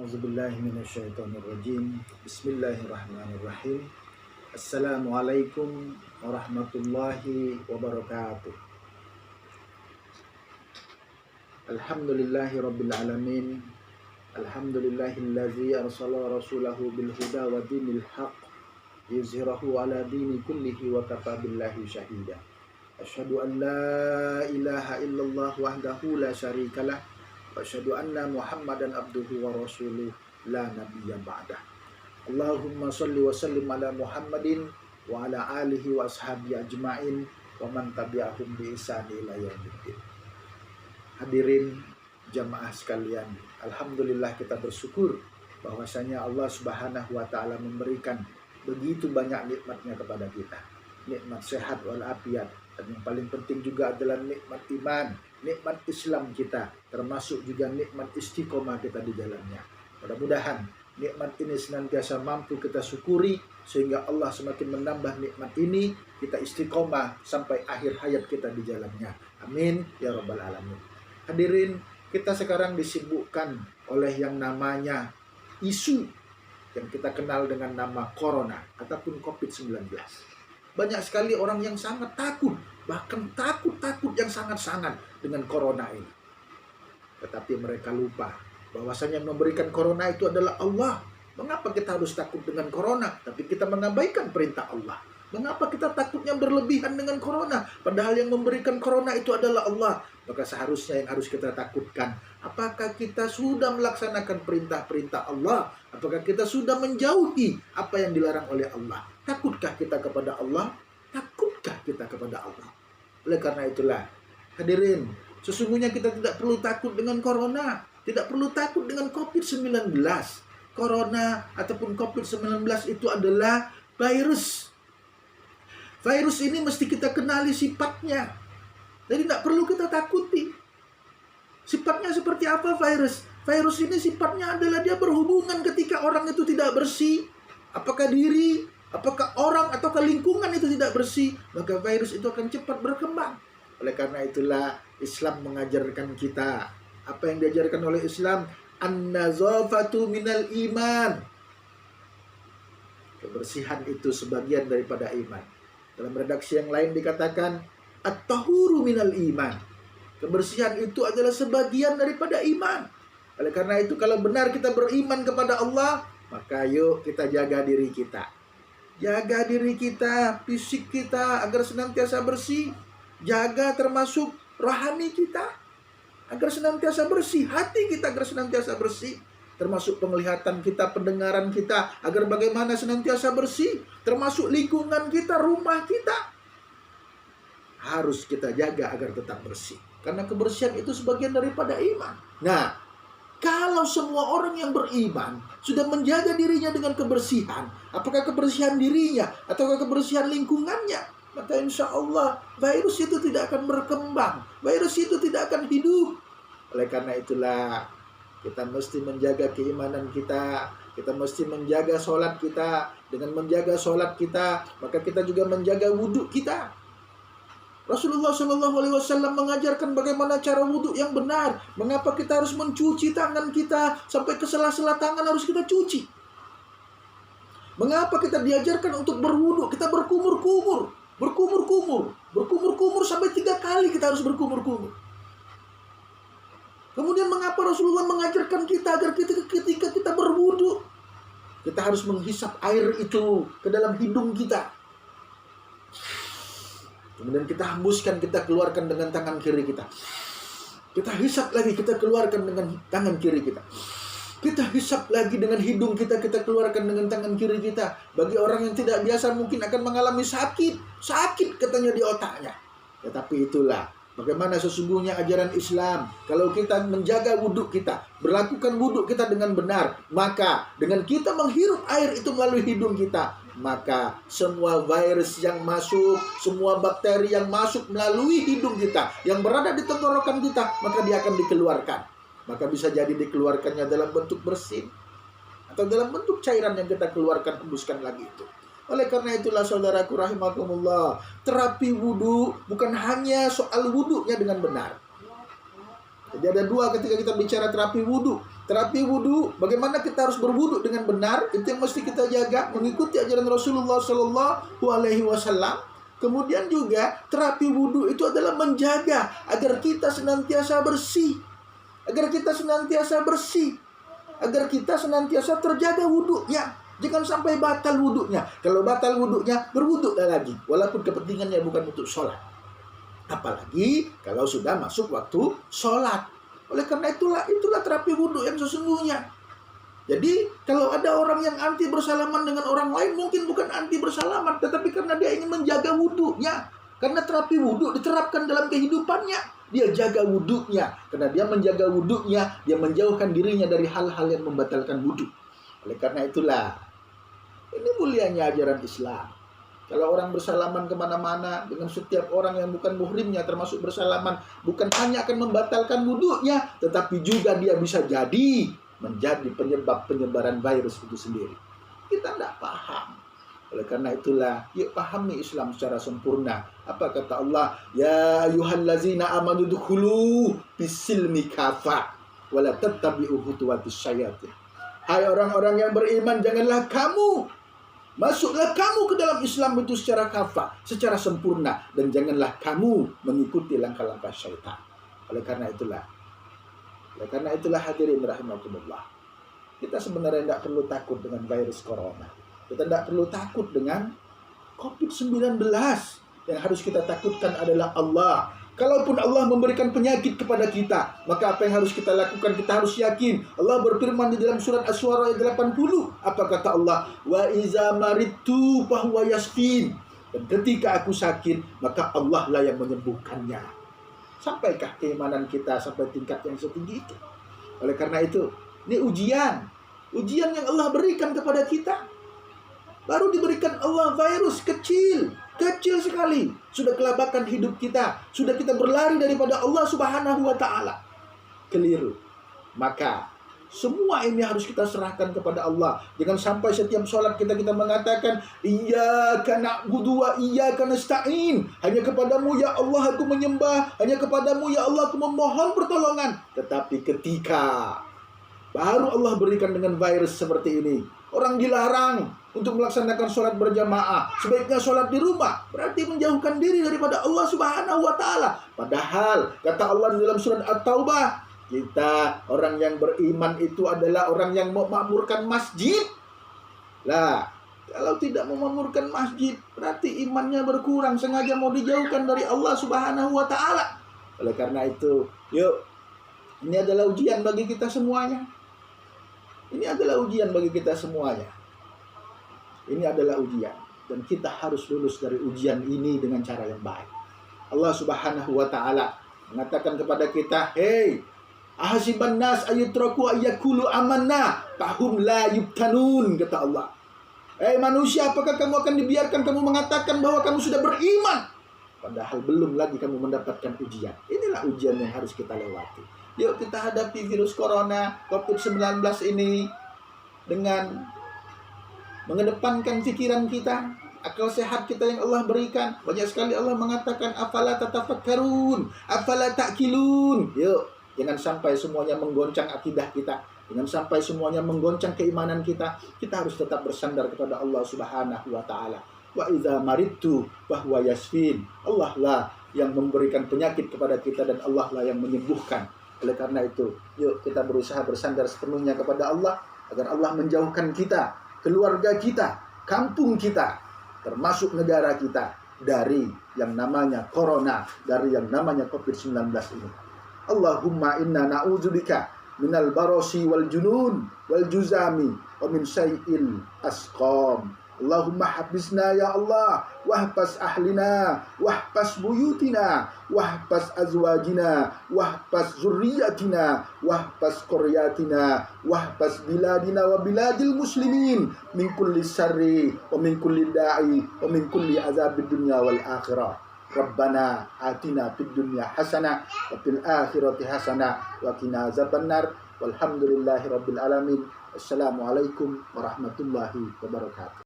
A'udzubillahi minasyaitonirrajim. Bismillahirrahmanirrahim. Assalamualaikum warahmatullahi wabarakatuh. Alhamdulillahi rabbil alamin. Alhamdulillahillazi arsala rasulahu bil huda wa dinil haq yuzhirahu ala dini kullihi wa kafa billahi syahida. Asyhadu an la ilaha illallah wahdahu la syarikalah wa asyhadu anna Muhammadan abduhu wa rasuluh la nabiyya ba'dah. Allahumma shalli wa sallim ala Muhammadin wa ala alihi wa ashabihi ajmain wa man tabi'ahum bi ihsan ila yaumiddin. Hadirin jamaah sekalian, alhamdulillah kita bersyukur bahwasanya Allah Subhanahu wa taala memberikan begitu banyak nikmatnya kepada kita. Nikmat sehat walafiat, dan yang paling penting juga adalah nikmat iman, nikmat Islam kita, termasuk juga nikmat istiqomah kita di jalannya. Mudah-mudahan nikmat ini senantiasa mampu kita syukuri sehingga Allah semakin menambah nikmat ini, kita istiqomah sampai akhir hayat kita di jalannya. Amin ya rabbal alamin. Hadirin, kita sekarang disibukkan oleh yang namanya isu yang kita kenal dengan nama corona ataupun COVID-19. Banyak sekali orang yang sangat takut, bahkan takut yang sangat-sangat dengan corona ini. Tetapi mereka lupa bahwasanya yang memberikan corona itu adalah Allah. Mengapa kita harus takut dengan corona, tapi kita mengabaikan perintah Allah? Mengapa kita takutnya berlebihan dengan corona, padahal yang memberikan corona itu adalah Allah? Maka seharusnya yang harus kita takutkan, apakah kita sudah melaksanakan perintah-perintah Allah? Apakah kita sudah menjauhi apa yang dilarang oleh Allah? Takutkah kita kepada Allah? Takutkah kita kepada Allah? Oleh karena itulah, hadirin, sesungguhnya kita tidak perlu takut dengan corona, tidak perlu takut dengan COVID-19. Corona ataupun COVID-19 itu adalah virus. Virus ini mesti kita kenali sifatnya. Jadi tidak perlu kita takuti. Sifatnya seperti apa virus? Virus ini sifatnya adalah dia berhubungan ketika orang itu tidak bersih. Apakah diri, apakah orang, ataukah lingkungan itu tidak bersih, maka virus itu akan cepat berkembang. Oleh karena itulah Islam mengajarkan kita. Apa yang diajarkan oleh Islam? An-nazafatu minal iman. Kebersihan itu sebagian daripada iman. Dalam redaksi yang lain dikatakan at-tahuru minal iman. Kebersihan itu adalah sebagian daripada iman. Oleh karena itu kalau benar kita beriman kepada Allah, maka yuk kita jaga diri kita. Jaga diri kita, fisik kita agar senantiasa bersih. Jaga termasuk rohani kita agar senantiasa bersih. Hati kita agar senantiasa bersih. Termasuk penglihatan kita, pendengaran kita, agar bagaimana senantiasa bersih. Termasuk lingkungan kita, rumah kita. Harus kita jaga agar tetap bersih. Karena kebersihan itu sebagian daripada iman. Nah, kalau semua orang yang beriman sudah menjaga dirinya dengan kebersihan, apakah kebersihan dirinya ataukah kebersihan lingkungannya, maka insya Allah virus itu tidak akan berkembang, virus itu tidak akan hidup. Oleh karena itulah kita mesti menjaga keimanan kita, kita mesti menjaga sholat kita. Dengan menjaga sholat kita, maka kita juga menjaga wudhu kita. Rasulullah SAW mengajarkan bagaimana cara wudhu yang benar. Mengapa kita harus mencuci tangan kita sampai ke sela-sela tangan harus kita cuci? Mengapa kita diajarkan untuk berwudhu? Kita berkumur-kumur sampai 3 kali kita harus berkumur-kumur. Kemudian mengapa Rasulullah mengajarkan kita agar ketika kita berwudhu, kita harus menghisap air itu ke dalam hidung kita. Kemudian kita hembuskan, kita keluarkan dengan tangan kiri kita. Kita hisap lagi, kita keluarkan dengan tangan kiri kita. Kita hisap lagi dengan hidung kita, kita keluarkan dengan tangan kiri kita. Bagi orang yang tidak biasa mungkin akan mengalami sakit katanya di otaknya. Tetapi itulah bagaimana sesungguhnya ajaran Islam. Kalau kita menjaga wudhu kita, berlakukan wudhu kita dengan benar, maka dengan kita menghirup air itu melalui hidung kita, maka semua virus yang masuk, semua bakteri yang masuk melalui hidung kita, yang berada di tenggorokan kita, maka dia akan dikeluarkan. Maka bisa jadi dikeluarkannya dalam bentuk bersin atau dalam bentuk cairan yang kita keluarkan, hembuskan lagi itu. Oleh karena itulah saudaraku rahimakumullah, terapi wudhu bukan hanya soal wudhunya dengan benar. Jadi ada dua ketika kita bicara terapi wudhu. Terapi wudhu, bagaimana kita harus berwudhu dengan benar, itu yang mesti kita jaga, mengikuti ajaran Rasulullah Shallallahu Alaihi Wasallam. Kemudian juga terapi wudhu itu adalah menjaga agar kita senantiasa bersih, agar kita senantiasa bersih, agar kita senantiasa terjaga wudhunya. Jangan sampai batal wudhunya. Kalau batal wudhunya, berwudhulah lagi, walaupun kepentingannya bukan untuk sholat. Apalagi kalau sudah masuk waktu sholat. Oleh karena itulah terapi wudhu yang sesungguhnya. Jadi kalau ada orang yang anti bersalaman dengan orang lain, mungkin bukan anti bersalaman, tetapi karena dia ingin menjaga wudhunya. Karena terapi wudhu diterapkan dalam kehidupannya. Dia jaga wudhunya. Karena dia menjaga wudhunya, dia menjauhkan dirinya dari hal-hal yang membatalkan wudhu. Oleh karena itulah, ini mulianya ajaran Islam. Kalau orang bersalaman kemana-mana dengan setiap orang yang bukan muhrimnya, termasuk bersalaman, bukan hanya akan membatalkan wudhunya, tetapi juga dia bisa jadi menjadi penyebab penyebaran virus itu sendiri. Kita tidak paham. Oleh karena itulah, yuk pahami Islam secara sempurna. Apa kata Allah? Ya ayyuhallazina amanu dukhulu bisilmi kafa wala tattabi'u khutuwatis syayatin. Hai orang-orang yang beriman, masuklah kamu ke dalam Islam itu secara kafah, secara sempurna, dan janganlah kamu mengikuti langkah-langkah syaitan. Oleh karena itulah hadirin rahimakumullah, kita sebenarnya tidak perlu takut dengan virus corona. Kita tidak perlu takut dengan COVID-19. Yang harus kita takutkan adalah Allah. Kalaupun Allah memberikan penyakit kepada kita, maka apa yang harus kita lakukan? Kita harus yakin. Allah berfirman di dalam surat Asy-Syu'ara ayat 80. Apa kata Allah? Wa iza maridtu fahuwa yashfin. Dan ketika aku sakit, maka Allah lah yang menyembuhkannya. Sampaikah keimanan kita sampai tingkat yang setinggi itu? Oleh karena itu, ini ujian yang Allah berikan kepada kita. Baru diberikan Allah virus kecil sekali, sudah kelabakan hidup kita, sudah kita berlari daripada Allah Subhanahu wa Ta'ala. Keliru. Maka semua ini harus kita serahkan kepada Allah. Jangan sampai setiap sholat kita mengatakan iyyaka na'budu wa iyyaka nasta'in. Hanya kepadamu ya Allah aku menyembah, hanya kepadamu ya Allah aku memohon pertolongan. Tetapi ketika baru Allah berikan dengan virus seperti ini, orang dilarang untuk melaksanakan sholat berjamaah, sebaiknya sholat di rumah, berarti menjauhkan diri daripada Allah Subhanahu wa Ta'ala. Padahal kata Allah di dalam surat At-Taubah, kita orang yang beriman itu adalah orang yang memakmurkan masjid. Lah, kalau tidak memakmurkan masjid, berarti imannya berkurang, sengaja mau dijauhkan dari Allah Subhanahu wa Ta'ala. Oleh karena itu, yuk, ini adalah ujian bagi kita semuanya. Ini adalah ujian bagi kita semuanya. Ini adalah ujian, dan kita harus lulus dari ujian ini dengan cara yang baik. Allah Subhanahu wa Ta'ala mengatakan kepada kita, "Hei, ahasiban nas ayutraku ayyakulu amanna fahum la yubtanun," kata Allah. "Hei manusia, apakah kamu akan dibiarkan kamu mengatakan bahwa kamu sudah beriman, padahal belum lagi kamu mendapatkan ujian?" Inilah ujian yang harus kita lewati. Yuk kita hadapi virus corona COVID-19 ini dengan mengedepankan pikiran kita, akal sehat kita yang Allah berikan. Banyak sekali Allah mengatakan afala tatafakkarun, afala ta'qilun. Yuk, jangan sampai semuanya menggoncang akidah kita, jangan sampai semuanya menggoncang keimanan kita. Kita harus tetap bersandar kepada Allah Subhanahu wa Ta'ala. Wa idza maridtu fahuwa yashfin. Allah lah yang memberikan penyakit kepada kita, dan Allah lah yang menyembuhkan. Oleh karena itu, yuk kita berusaha bersandar sepenuhnya kepada Allah, agar Allah menjauhkan kita, keluarga kita, kampung kita, termasuk negara kita, dari yang namanya corona, dari yang namanya COVID-19 ini. Allahumma inna na'udzubika minal barosi wal junun wal juzami wa min syai'il asqam. Allahumma habisna ya Allah, wahbas ahlina, wahbas buyutina, wahbas azwajina, wahbas zurriyatina, wahbas qaryatina, wahbas biladina wa biladil muslimin min kulli syarri wa min kulli da'i wa min kulli azabid dunya wal akhirah. Rabbana atina fid dunya hasanah wa fil akhirati hasanah wa qina azabannar. Walhamdulillahi rabbil alamin. Assalamualaikum warahmatullahi wabarakatuh.